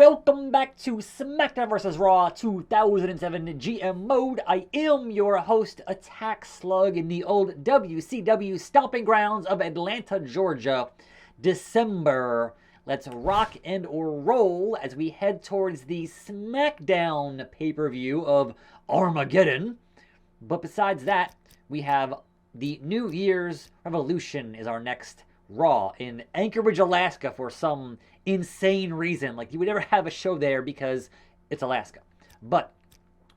welcome back to SmackDown Vs Raw 2007 GM mode. I am your host, attackslug, in the old WCW stomping grounds of Atlanta, Georgia. December. Let's rock and roll as we head towards the SmackDown pay-per-view of Armageddon. But besides that, we have the New Year's Revolution is our next Raw in Anchorage, Alaska for some insane reason. Like, you would never have a show there because it's Alaska. But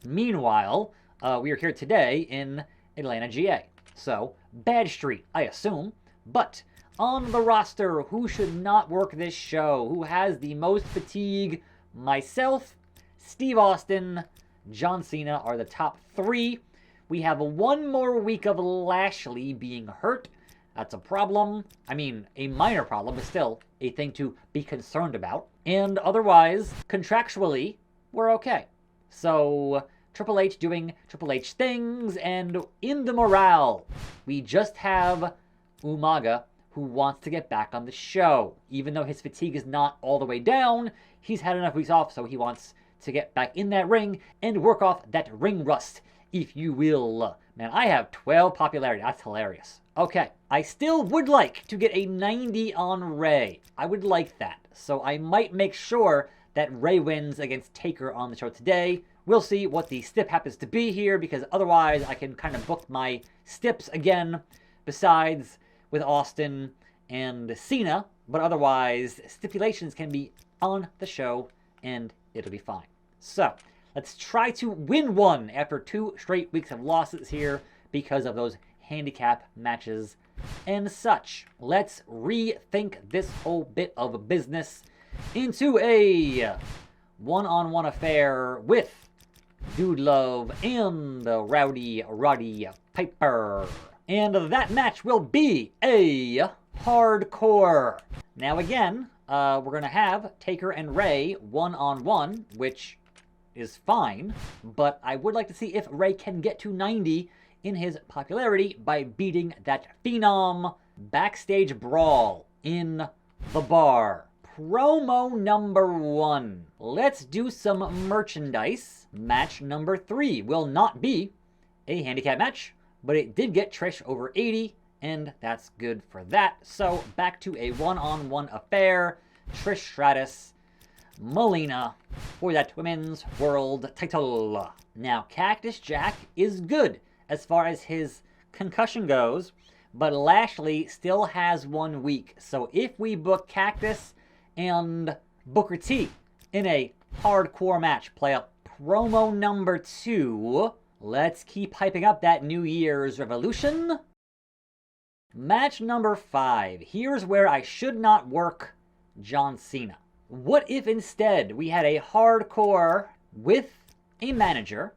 meanwhile, we are here today in Atlanta, GA. So, Bad Street, I assume. But on the roster, who should not work this show? Who has the most fatigue? Myself, Steve Austin, John Cena are the top three. We have one more week of Lashley being hurt. That's a problem. I mean, a minor problem, but still a thing to be concerned about. And otherwise, contractually, we're okay. So, Triple H doing Triple H things, and in the morale, we just have Umaga, who wants to get back on the show. Even though his fatigue is not all the way down, he's had enough weeks off, so he wants to get back in that ring and work off that ring rust, if you will. Man, I have 12 popularity. That's hilarious. Okay, I still would like to get a 90 on Ray. I would like that. So I might make sure that Ray wins against Taker on the show today. We'll see what the stip happens to be here, because otherwise I can kind of book my stips again, besides with Austin and Cena. But otherwise, stipulations can be on the show, and it'll be fine. So, let's try to win one after 2 straight weeks of losses here because of those handicap matches and such. Let's rethink this whole bit of business into a one-on-one affair with Dude Love and Rowdy Roddy Piper. And that match will be a hardcore. Now again, we're going to have Taker and Ray one-on-one, which is fine, but I would like to see if Ray can get to 90 in his popularity by beating that Phenom. Backstage brawl in the bar. Promo number 1. Let's do some merchandise. Match number 3 will not be a handicap match, but it did get Trish over 80, and that's good for that. So back to a one-on-one affair. Trish Stratus, Melina for that Women's World title. Now, Cactus Jack is good as far as his concussion goes, but Lashley still has 1 week. So if we book Cactus and Booker T in a hardcore match, play up promo number 2, let's keep hyping up that New Year's Revolution. Match number 5. Here's where I should not work John Cena. What if instead we had a hardcore with a manager,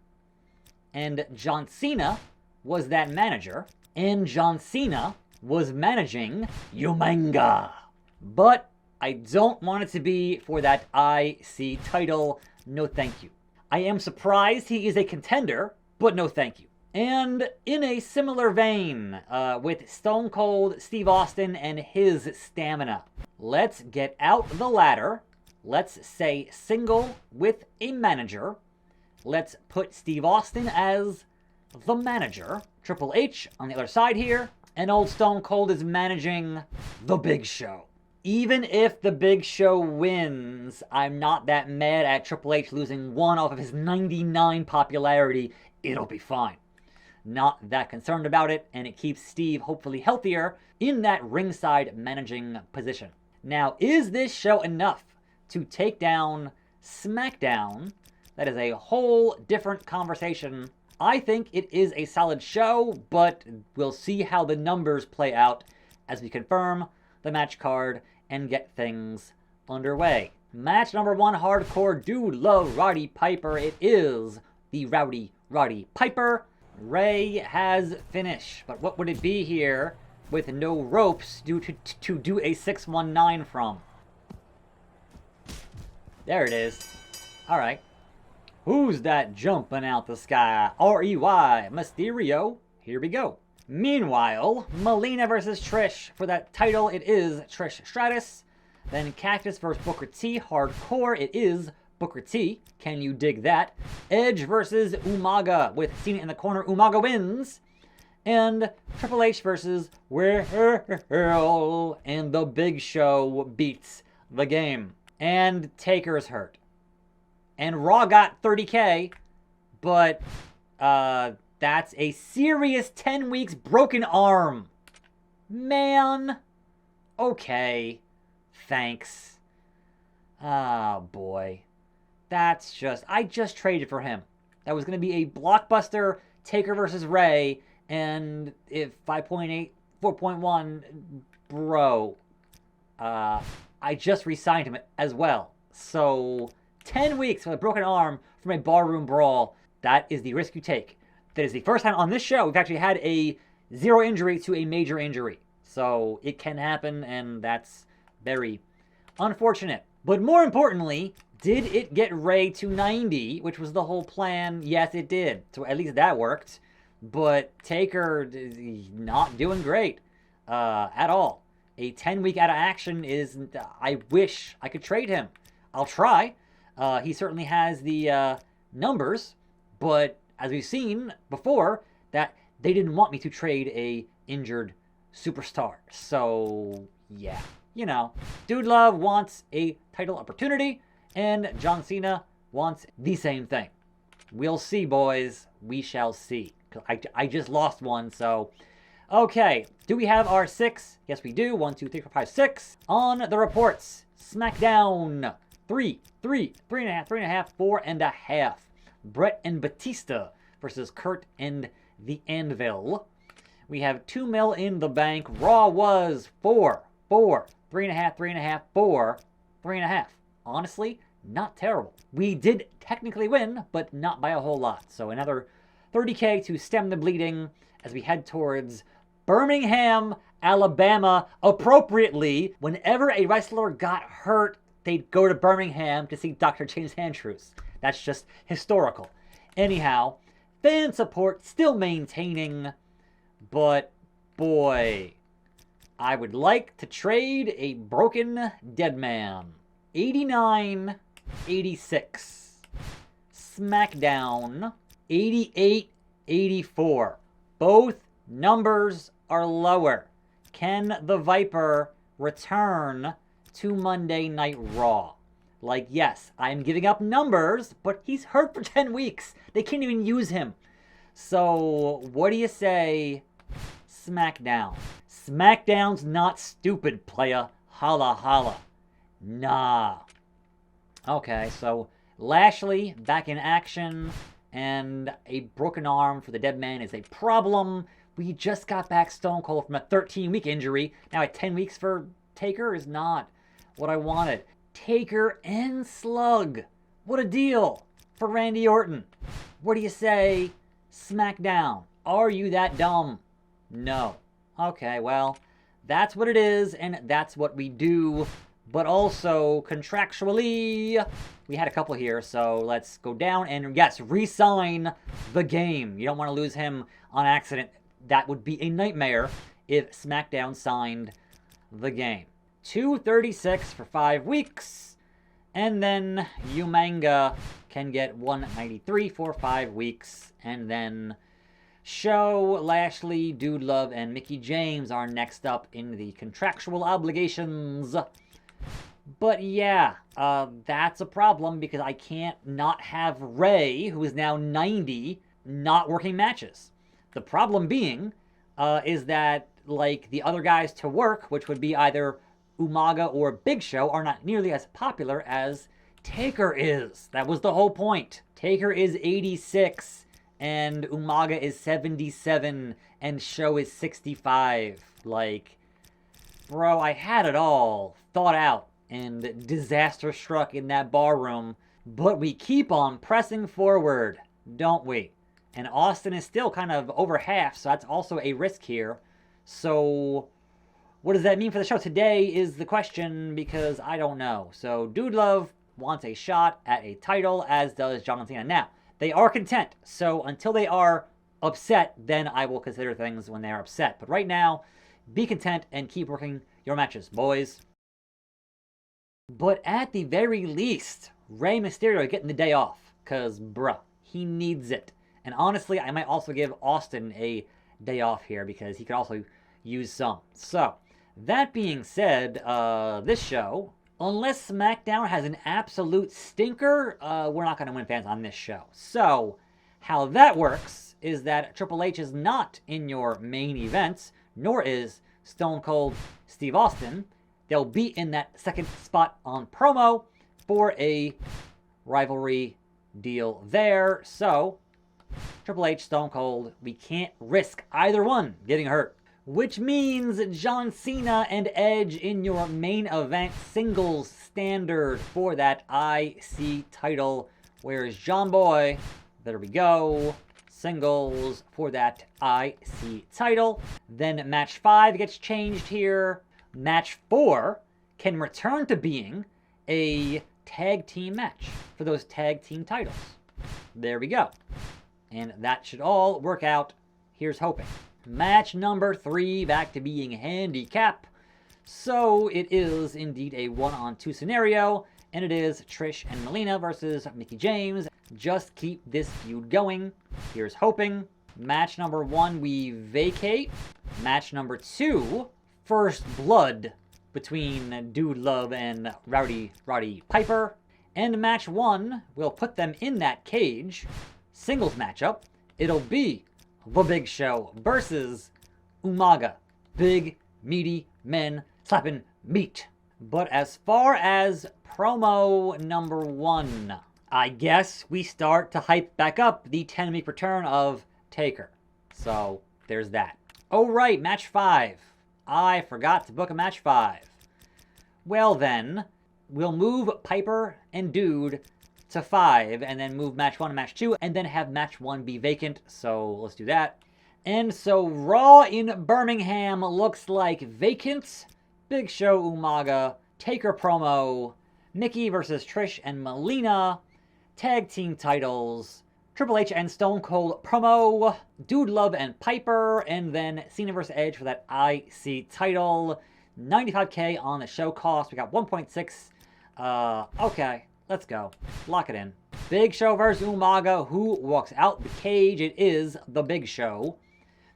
and John Cena was that manager, and John Cena was managing Umanga? But I don't want it to be for that IC title. No thank you. I am surprised he is a contender, but no thank you. And in a similar vein, with Stone Cold Steve Austin and his stamina, let's get out the ladder. Let's say single with a manager. Let's put Steve Austin as the manager. Triple H on the other side here. And old Stone Cold is managing the Big Show. Even if the Big Show wins, I'm not that mad at Triple H losing 1 off of his 99 popularity. It'll be fine. Not that concerned about it, and it keeps Steve hopefully healthier in that ringside managing position. Now, is this show enough to take down SmackDown? That is a whole different conversation. I think it is a solid show, but we'll see how the numbers play out as we confirm the match card and get things underway. Match number 1, hardcore Dude Love Roddy Piper. It is the Rowdy Roddy Piper. Ray has finished, but what would it be here with no ropes to do a 619 from? There it is. Alright. Who's that jumping out the sky? R-E-Y, Mysterio. Here we go. Meanwhile, Melina versus Trish. For that title, it is Trish Stratus. Then Cactus versus Booker T, hardcore. It is Booker T. Can you dig that? Edge versus Umaga with Cena in the corner. Umaga wins. And Triple H versus Will, and the Big Show beats the game. And Taker's hurt. And Raw got 30K, but that's a serious 10 weeks broken arm. Man. Okay. Thanks. Oh, boy. That's just... I just traded for him. That was going to be a blockbuster Taker versus Ray. And if 5.8, 4.1, bro, I just re-signed him as well. So 10 weeks with a broken arm from a barroom brawl, that is the risk you take. That is the first time on this show we've actually had a 0 injury to a major injury. So it can happen, and that's very unfortunate. But more importantly, did it get Ray to 90, which was the whole plan? Yes, it did. So at least that worked. But Taker not doing great at all. A 10-week out of action is... I wish I could trade him. I'll try. He certainly has the numbers. But as we've seen before, that they didn't want me to trade a injured superstar. So, yeah. You know, Dude Love wants a title opportunity. And John Cena wants the same thing. We'll see, boys. We shall see. I just lost one, so... Okay, do we have our 6? Yes, we do. 1, 2, 3, 4, 5, 6. On the reports, SmackDown. 3, 3.5, 3.5, 4.5. Brett and Batista versus Kurt and the Anvil. We have 2 mil in the bank. Raw was 4, 3.5, 3.5, 4, 3.5. Honestly, not terrible. We did technically win, but not by a whole lot. So another 30K to stem the bleeding as we head towards Birmingham, Alabama. Appropriately, whenever a wrestler got hurt, they'd go to Birmingham to see Dr. James Andrews. That's just historical. Anyhow, fan support still maintaining, but boy, I would like to trade a broken dead man. 89, 86. SmackDown. 88, 84. Both numbers are lower. Can the Viper return to Monday Night Raw? Like, yes, I'm giving up numbers, but he's hurt for 10 weeks. They can't even use him. So, what do you say, SmackDown? SmackDown's not stupid, playa. Holla, holla. Nah. Okay, so Lashley back in action. And a broken arm for the dead man is a problem. We just got back Stone Cold from a 13-week injury. Now at 10 weeks for Taker is not what I wanted. Taker and Slug. What a deal for Randy Orton. What do you say, SmackDown? Are you that dumb? No. Okay, well, that's what it is, and that's what we do. But also, contractually, we had a couple here, so let's go down and, yes, re-sign the game. You don't want to lose him on accident. That would be a nightmare if SmackDown signed the game. 236 for 5 weeks, and then Umanga can get 193 for 5 weeks, and then Show, Lashley, Dude Love, and Mickie James are next up in the contractual obligations. But yeah, that's a problem because I can't not have Ray, who is now 90, not working matches. The problem being is that, like, the other guys to work, which would be either Umaga or Big Show, are not nearly as popular as Taker is. That was the whole point. Taker is 86, and Umaga is 77, and Show is 65. Like, bro, I had it all thought out. And disaster struck in that barroom. But we keep on pressing forward, don't we? And Austin is still kind of over half, so that's also a risk here. So, what does that mean for the show today is the question, because I don't know. So, Dude Love wants a shot at a title, as does John Cena. Now, they are content, so until they are upset, then I will consider things when they are upset. But right now, be content and keep working your matches, boys. But at the very least, Rey Mysterio getting the day off. Because, bruh, he needs it. And honestly, I might also give Austin a day off here because he could also use some. So, that being said, this show, unless SmackDown has an absolute stinker, we're not going to win fans on this show. So, how that works is that Triple H is not in your main events, nor is Stone Cold Steve Austin. They'll be in that second spot on promo for a rivalry deal there. So, Triple H, Stone Cold, we can't risk either one getting hurt. Which means John Cena and Edge in your main event singles standard for that IC title. Where's John Boy? There we go. Singles for that IC title. Then match 5 gets changed here. Match 4 can return to being a tag team match for those tag team titles. There we go. And that should all work out. Here's hoping. Match number 3 back to being handicap. So it is indeed a 1-on-2 scenario. And it is Trish and Melina versus Mickie James. Just keep this feud going. Here's hoping. Match number 1 we vacate. Match number 2, First Blood between Dude Love and Roddy Piper. And match 1, we'll put them in that cage. Singles matchup. It'll be The Big Show versus Umaga. Big, meaty men slapping meat. But as far as promo number 1, I guess we start to hype back up the 10-week return of Taker. So, there's that. Oh right, match 5. I forgot to book a match 5. Well then, we'll move Piper and Dude to 5, and then move match 1 and match 2, and then have match 1 be vacant. So, let's do that. And so, Raw in Birmingham looks like vacant. Big Show Umaga, Taker promo, Mickie versus Trish and Melina, tag team titles, Triple H and Stone Cold promo, Dude Love and Piper, and then Cena versus Edge for that IC title. $95K on the show cost. We got 1.6. Okay, let's go. Lock it in. Big Show versus Umaga. Who walks out the cage? It is The Big Show.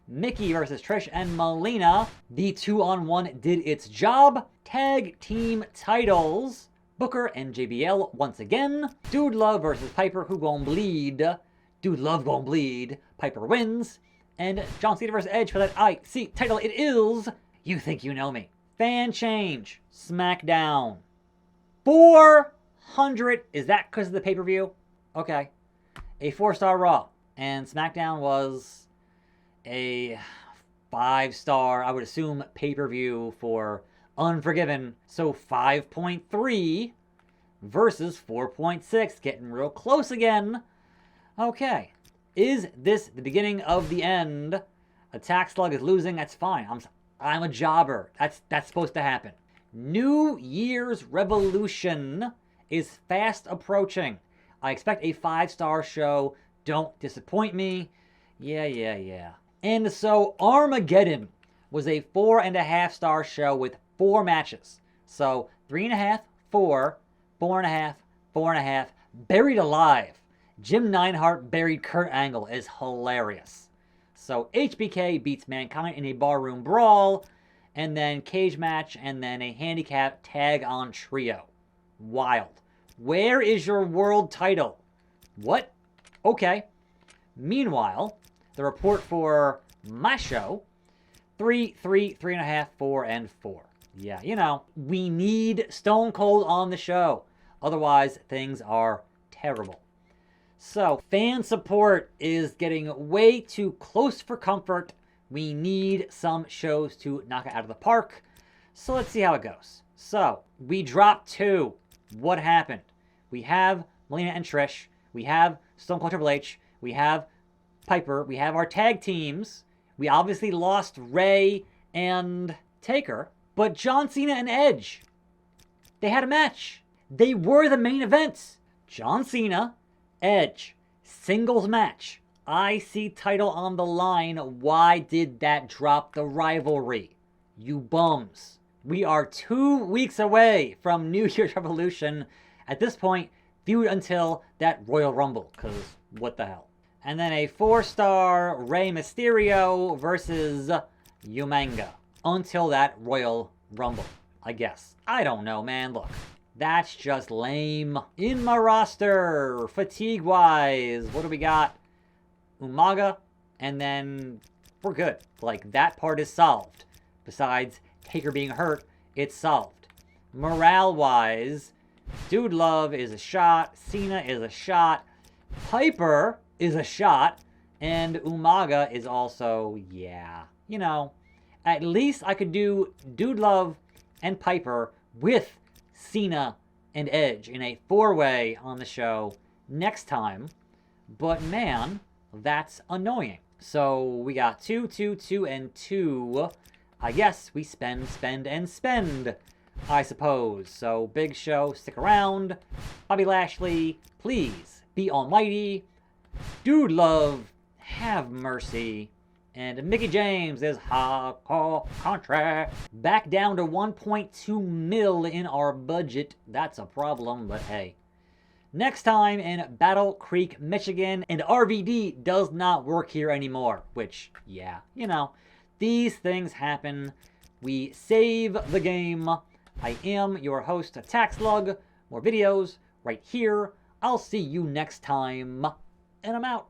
Mickie versus Trish and Melina. The 2-on-1 did its job. Tag team titles. Booker and JBL once again. Dude Love versus Piper. Who gon' bleed? Dude Love gon' bleed. Piper wins. And John Cena versus Edge for that IC title. It is You Think You Know Me. Fan change. SmackDown. 400. Is that because of the pay-per-view? Okay. A 4-star Raw. And SmackDown was a 5-star, I would assume, pay-per-view for Unforgiven. So 5.3 versus 4.6. Getting real close again. Okay. Is this the beginning of the end? Attack Slug is losing. That's fine. I'm a jobber. That's supposed to happen. New Year's Revolution is fast approaching. I expect a 5-star show. Don't disappoint me. Yeah. And so Armageddon was a 4.5-star show with 4 matches. So 3.5, 4, 4.5, 4.5. Buried Alive. Jim Neidhart buried Kurt Angle is hilarious. So HBK beats Mankind in a barroom brawl, and then cage match, and then a handicap tag-on trio. Wild. Where is your world title? What? Okay. Meanwhile, the report for my show, 3, 3.5, 4, and 4. Yeah, you know, we need Stone Cold on the show. Otherwise, things are terrible. So, fan support is getting way too close for comfort. We need some shows to knock it out of the park. So, let's see how it goes. So, we dropped 2. What happened? We have Melina and Trish. We have Stone Cold Triple H. We have Piper. We have our tag teams. We obviously lost Rey and Taker. But John Cena and Edge, they had a match. They were the main events. John Cena, Edge, singles match, IC title on the line. Why did that drop the rivalry? You bums. We are 2 weeks away from New Year's Revolution. At this point, feud until that Royal Rumble, because what the hell. And then a 4-star Rey Mysterio versus Umaga until that Royal Rumble, I guess. I don't know, man. Look, that's just lame. In my roster, fatigue-wise, what do we got? Umaga, and then we're good. Like, that part is solved. Besides Taker being hurt, it's solved. Morale-wise, Dude Love is a shot, Cena is a shot, Piper is a shot, and Umaga is also, yeah, you know, at least I could do Dude Love and Piper with Cena and Edge in a 4-way on the show next time. But man, that's annoying. So we got 2, 2, 2, and 2. I guess we spend, and spend, I suppose. So big show, stick around. Bobby Lashley, please be almighty. Dude Love, have mercy. And Mickie James is hardcore contract. Back down to 1.2 mil in our budget. That's a problem, but hey. Next time in Battle Creek, Michigan, and RVD does not work here anymore. Which, yeah, you know, these things happen. We save the game. I am your host, attackslug. More videos right here. I'll see you next time, and I'm out.